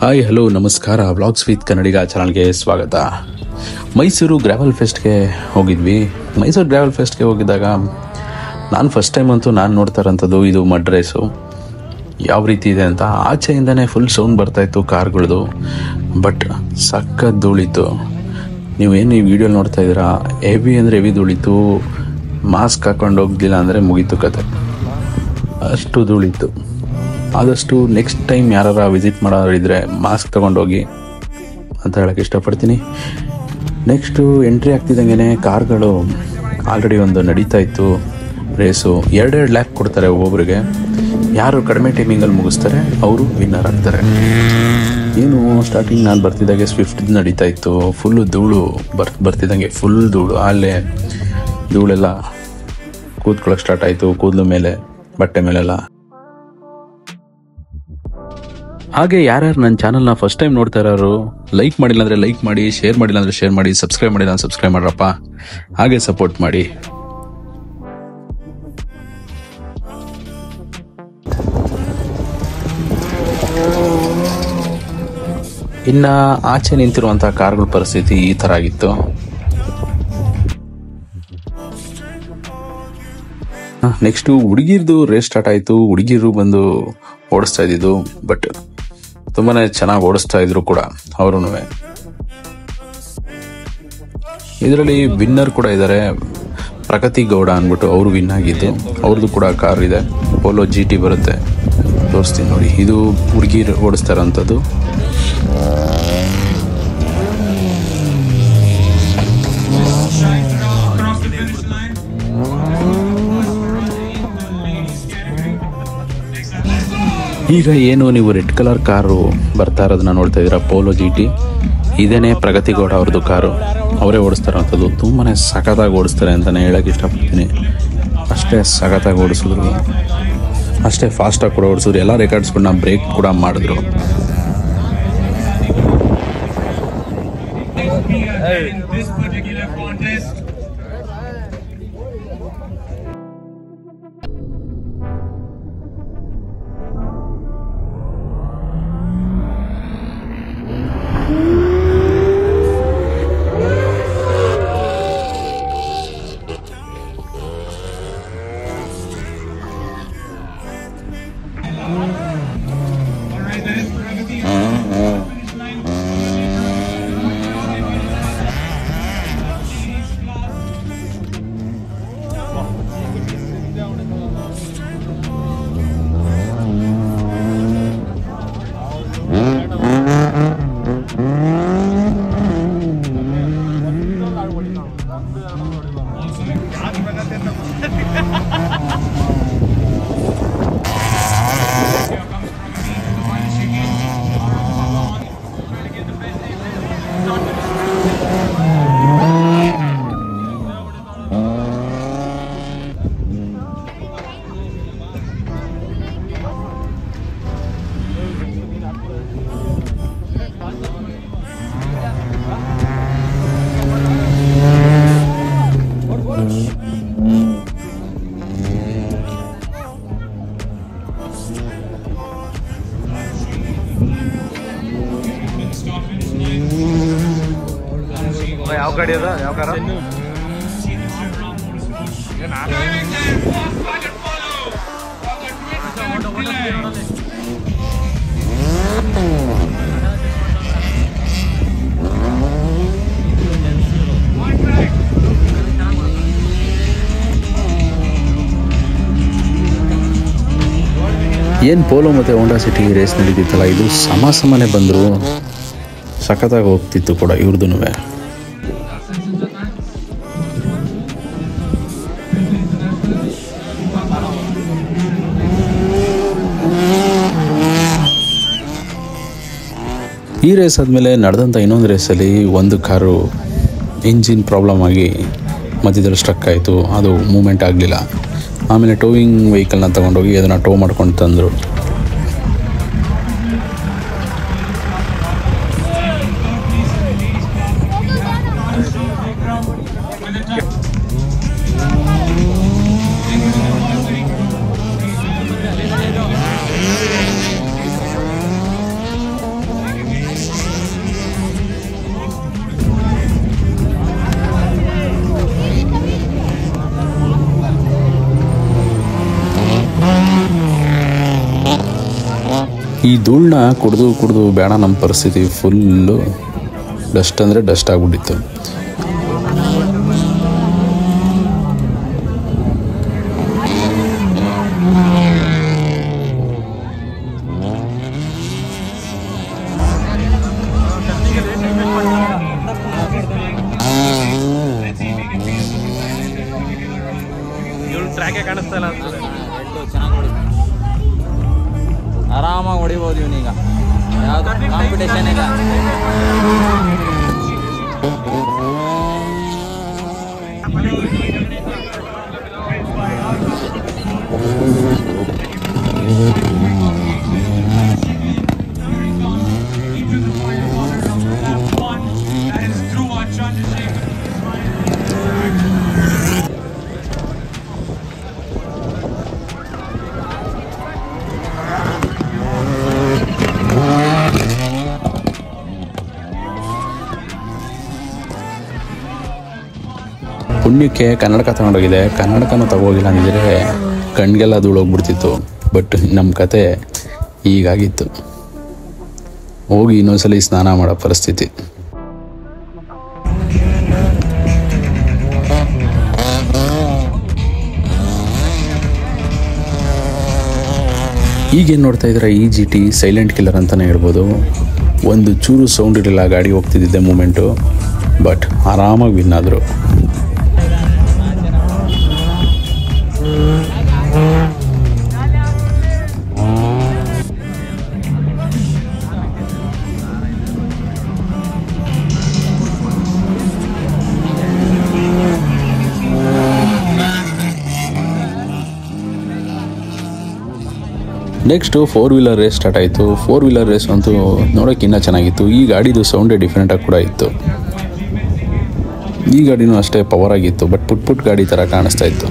Hi hello ನಮಸ್ಕಾರ. Vlogs with ಕನ್ನಡಿಗ ಚಾನಲ್ಗೆ ಸ್ವಾಗತ. ಮೈಸೂರು ಗ್ರಾವೆಲ್ ಫೆಸ್ಟ್ಗೆ ಹೋಗಿದ್ವಿ. ಮೈಸೂರು ಗ್ರಾವೆಲ್ ಫೆಸ್ಟ್ಗೆ ಹೋಗಿದ್ದಾಗ ನಾನು ಫಸ್ಟ್ ಟೈಮ್ ಅಂತೂ ನಾನು ನೋಡ್ತಾ ಇರೋಂಥದ್ದು ಇದು ಮಡ್ ರೇಸು ಯಾವ ರೀತಿ ಇದೆ ಅಂತ. ಆಚೆಯಿಂದನೇ ಫುಲ್ ಸೌಂಡ್ ಬರ್ತಾಯಿತ್ತು ಕಾರ್ಗಳದು, ಬಟ್ ಸಖತ್ ಧೂಳಿತ್ತು. ನೀವೇನು ಈ ವಿಡಿಯೋ ನೋಡ್ತಾ ಇದ್ದೀರಾ, ಹೆವಿ ಅಂದರೆ ಹೆವಿ ಧೂಳಿತ್ತು. ಮಾಸ್ಕ್ ಹಾಕೊಂಡು ಹೋಗ್ಲಿಲ್ಲ ಅಂದರೆ ಮುಗೀತು ಕತೆ, ಅಷ್ಟು ಧೂಳಿತ್ತು. ಆದಷ್ಟು ನೆಕ್ಸ್ಟ್ ಟೈಮ್ ಯಾರು ವಿಸಿಟ್ ಮಾಡೋರಿದ್ರೆ ಮಾಸ್ಕ್ ತೊಗೊಂಡೋಗಿ ಅಂತ ಹೇಳೋಕ್ಕೆ ಇಷ್ಟಪಡ್ತೀನಿ. ನೆಕ್ಸ್ಟು ಎಂಟ್ರಿ ಆಗ್ತಿದ್ದಂಗೆ ಕಾರ್ಗಳು ಆಲ್ರೆಡಿ ಒಂದು ನಡೀತಾ ಇತ್ತು ರೇಸು. 2 ಲ್ಯಾಪ್ ಕೊಡ್ತಾರೆ ಒಬ್ಬೊಬ್ರಿಗೆ. ಯಾರು ಕಡಿಮೆ ಟೈಮಿಂಗಲ್ಲಿ ಮುಗಿಸ್ತಾರೆ ಅವರು ವಿನ್ನರ್ ಆಗ್ತಾರೆ. ಏನು ಸ್ಟಾರ್ಟಿಂಗ್ ನಾನು ಬರ್ತಿದ್ದಾಗೆ ಸ್ವಿಫ್ಟ್ ನಡೀತಾ ಇತ್ತು. ಫುಲ್ಲು ಧೂಳು ಬರ್ತಿದ್ದಂಗೆ ಫುಲ್ ಧೂಳು. ಅಲ್ಲೇ ಧೂಳೆಲ್ಲ ಕೂತ್ಕೊಳ್ಳೋಕೆ ಸ್ಟಾರ್ಟ್ ಆಯಿತು, ಕೂದಲು ಮೇಲೆ ಬಟ್ಟೆ ಮೇಲೆಲ್ಲ. ಹಾಗೆ ಯಾರ್ಯಾರು ನನ್ನ ಚಾನಲ್ನ ಫಸ್ಟ್ ಟೈಮ್ ನೋಡ್ತಾ ಇರೋರು ಲೈಕ್ ಮಾಡಿಲ್ಲ ಅಂದರೆ ಲೈಕ್ ಮಾಡಿ, ಶೇರ್ ಮಾಡಿಲ್ಲ ಅಂದರೆ ಶೇರ್ ಮಾಡಿ, ಸಬ್ಸ್ಕ್ರೈಬ್ ಮಾಡಿಲ್ಲ ಅಂದರೆ ಸಬ್ಸ್ಕ್ರೈಬ್ ಮಾಡ್ರಪ್ಪ. ಹಾಗೆ ಸಪೋರ್ಟ್ ಮಾಡಿ. ಇನ್ನು ಆಚೆ ನಿಂತಿರುವಂಥ ಕಾರ್ಗಳ ಪರಿಸ್ಥಿತಿ ಈ ಥರ ಆಗಿತ್ತು. ನೆಕ್ಸ್ಟು ಹುಡುಗಿರ್ದು ರೇಸ್ ಸ್ಟಾರ್ಟ್ ಆಯಿತು. ಹುಡುಗಿರು ಬಂದು ಓಡಿಸ್ತಾ ಇದ್ದಿದ್ದು, ಬಟ್ ತುಂಬಾ ಚೆನ್ನಾಗಿ ಓಡಿಸ್ತಾ ಇದ್ರು ಕೂಡ ಅವರು. ಇದರಲ್ಲಿ ವಿನ್ನರ್ ಕೂಡ ಇದ್ದಾರೆ, ಪ್ರಗತಿ ಗೌಡ ಅಂದ್ಬಿಟ್ಟು ಅವರು ವಿನ್ ಆಗಿದ್ದು. ಅವ್ರದ್ದು ಕೂಡ ಕಾರ್ ಇದೆ, ಪೋಲೋ GT ಬರುತ್ತೆ. ತೋರಿಸ್ತೀನಿ ನೋಡಿ, ಇದು ಹುಡುಗಿರು ಓಡಿಸ್ತಾ ಇರೋಂಥದ್ದು. ಈಗ ಏನು ನೀವು ರೆಡ್ ಕಲರ್ ಕಾರು ಬರ್ತಾ ಇರೋದನ್ನ ನೋಡ್ತಾ ಇದ್ದೀರಾ, ಪೋಲೋ GT. ಇದೇನೇ ಪ್ರಗತಿ ಗೌಡ ಅವ್ರದ್ದು ಕಾರು, ಅವರೇ ಓಡಿಸ್ತಾ ಇರೋಂಥದ್ದು. ತುಂಬಾ ಸಖತ್ತಾಗಿ ಓಡಿಸ್ತಾರೆ ಅಂತಲೇ ಹೇಳೋಕ್ಕೆ ಇಷ್ಟಪಡ್ತೀನಿ. ಅಷ್ಟೇ ಸಖತ್ತಾಗಿ ಓಡಿಸಿದ್ರು, ಅಷ್ಟೇ ಫಾಸ್ಟಾಗಿ ಕೂಡ ಓಡಿಸಿದ್ರು. ಎಲ್ಲ ರೆಕಾರ್ಡ್ಸ್ಗಳನ್ನ ಬ್ರೇಕ್ ಕೂಡ ಮಾಡಿದ್ರು. ಯಾವ ಗಾಡಿ ಅದ, ಯಾವ ಕಾರ? ಏನು ಪೋಲೋ ಮತ್ತು ಹೋಂಡಾ ಸಿಟಿ ರೇಸ್ ನಡೀತಿತ್ತಲ್ಲ, ಇದು ಸಮನೇ ಬಂದರು ಸಖತ್ತಾಗಿ ಹೋಗ್ತಿತ್ತು ಕೂಡ ಇವ್ರದ್ದು. ಈ ರೇಸ್ ಆದಮೇಲೆ ನಡೆದಂಥ ಇನ್ನೊಂದು ರೇಸಲ್ಲಿ ಒಂದು ಕಾರು ಇಂಜಿನ್ ಪ್ರಾಬ್ಲಮ್ ಆಗಿ ಮಧ್ಯದಲ್ಲಿ ಸ್ಟ್ರಕ್ ಆಯಿತು, ಅದು ಮೂಮೆಂಟ್ ಆಗಲಿಲ್ಲ. ಆಮೇಲೆ ಟೋವಿಂಗ್ ವೆಹಿಕಲ್ನ ತೊಗೊಂಡೋಗಿ ಅದನ್ನು ಟೋ ಮಾಡ್ಕೊಂಡು ತಂದರು. ಈ ಧೂಳನ್ನ ಕುಡಿದು ಬೇಡ, ನಮ್ಮ ಪರಿಸ್ಥಿತಿ ಫುಲ್ಲು ಡಸ್ಟ್ ಅಂದರೆ ಡಸ್ಟ್ ಆಗಿಬಿಟ್ಟಿತ್ತು. ಟ್ರ್ಯಾಕೆ ಕಾಣಿಸ್ತಾ ಇಲ್ಲ ಅಂತ ಆರಾಮಾಗಿ ಹೊಡಿಬೋದು ಇವನೀಗ, ಯಾವುದು ಕಾಂಪಿಟೇಷನ್ ಇಲ್ಲ. ಪುಣ್ಯಕ್ಕೆ ಕನ್ನಡಕ ತಗೊಂಡೋಗಿದೆ, ಕನ್ನಡಕನೂ ತಗೋಗಿಲ್ಲ ಅಂದಿದ್ರೆ ಕಣ್ಗೆಲ್ಲ ಧೂಳೋಗ್ಬಿಡ್ತಿತ್ತು. ಬಟ್ ನಮ್ಮ ಕತೆ ಹೀಗಾಗಿತ್ತು, ಹೋಗಿ ಇನ್ನೊಂದ್ಸಲಿ ಸ್ನಾನ ಮಾಡೋ ಪರಿಸ್ಥಿತಿ. ಈಗೇನು ನೋಡ್ತಾ ಇದ್ರೆ ಈ GT ಸೈಲೆಂಟ್ ಕಿಲ್ಲರ್ ಅಂತಲೇ ಹೇಳ್ಬೋದು. ಒಂದು ಚೂರು ಸೌಂಡ್ ಇರಲಿಲ್ಲ, ಗಾಡಿ ಹೋಗ್ತಿದ್ದೆ ಮೂಮೆಂಟು, ಬಟ್ ಆರಾಮಾಗಿ ವಿನ್ ಆದರು. ನೆಕ್ಸ್ಟು 4 ವೀಲರ್ ರೇಸ್ ಸ್ಟಾರ್ಟ್ ಆಯಿತು. 4 ವೀಲರ್ ರೇಸ್ ಅಂತೂ ನೋಡೋಕೆ ಇನ್ನೂ ಚೆನ್ನಾಗಿತ್ತು. ಈ ಗಾಡಿದು ಸೌಂಡೇ ಡಿಫ್ರೆಂಟಾಗಿ ಕೂಡ ಇತ್ತು. ಈ ಗಾಡಿನೂ ಅಷ್ಟೇ ಪವರ್ ಆಗಿತ್ತು, ಬಟ್ ಪುಟ್ ಗಾಡಿ ಥರ ಕಾಣಿಸ್ತಾ ಇತ್ತು.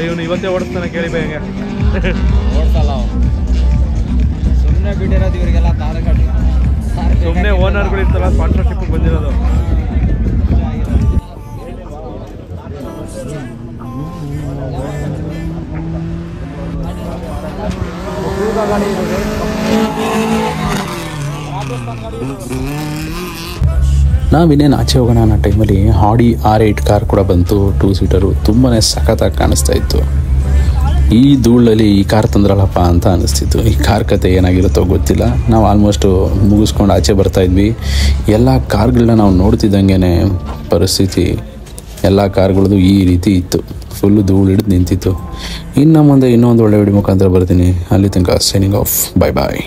ಇವನು ಇವತ್ತೇ ಓಡಿಸ್ತಾನೆ ಕೇಳಿ ಬೈ ಹಂಗೆ ಓಡಿಸಲ್ಲ ಅವನು, ಸುಮ್ಮನೆ ಬಿಟ್ಟಿರೋದು ಇವರಿಗೆಲ್ಲ ತಾರಕಟ್ಟಿ. ಸುಮ್ಮನೆ ಓನರ್ಗಳು ಇರ್ತಾರ, ಸ್ಪಾನ್ಸರ್ಶಿಪ್ ಬಂದಿರೋದು. ನಾವಿನ್ನೇನು ಆಚೆ ಹೋಗೋಣ ಅನ್ನೋ ಟೈಮಲ್ಲಿ Audi R8 ಕಾರ್ ಕೂಡ ಬಂತು, 2 ಸೀಟರು. ತುಂಬಾ ಸಖತ್ತಾಗಿ ಕಾಣಿಸ್ತಾ ಇತ್ತು. ಈ ಧೂಳಲ್ಲಿ ಈ ಕಾರ್ ತಂದ್ರಲ್ಲಪ್ಪ ಅಂತ ಅನಿಸ್ತಿತ್ತು. ಈ ಕಾರ್ ಕತೆ ಏನಾಗಿರುತ್ತೋ ಗೊತ್ತಿಲ್ಲ. ನಾವು ಆಲ್ಮೋಸ್ಟು ಮುಗಿಸ್ಕೊಂಡು ಆಚೆ ಬರ್ತಾಯಿದ್ವಿ. ಎಲ್ಲ ಕಾರ್ಗಳನ್ನ ನಾವು ನೋಡ್ತಿದ್ದಂಗೆ ಪರಿಸ್ಥಿತಿ ಎಲ್ಲ ಕಾರ್ಗಳದ್ದು ಈ ರೀತಿ ಇತ್ತು. ಫುಲ್ಲು ಧೂಳು ಹಿಡಿದು ನಿಂತಿತ್ತು. ಇನ್ನು ಮುಂದೆ ಇನ್ನೊಂದು ಒಳ್ಳೆ ವಿಡಿಯೋ ಮುಖಾಂತರ ಬರ್ತೀನಿ. ಅಲ್ಲಿ ತನಕ ಸೈನಿಂಗ್ ಆಫ್. ಬಾಯ್ ಬಾಯ್.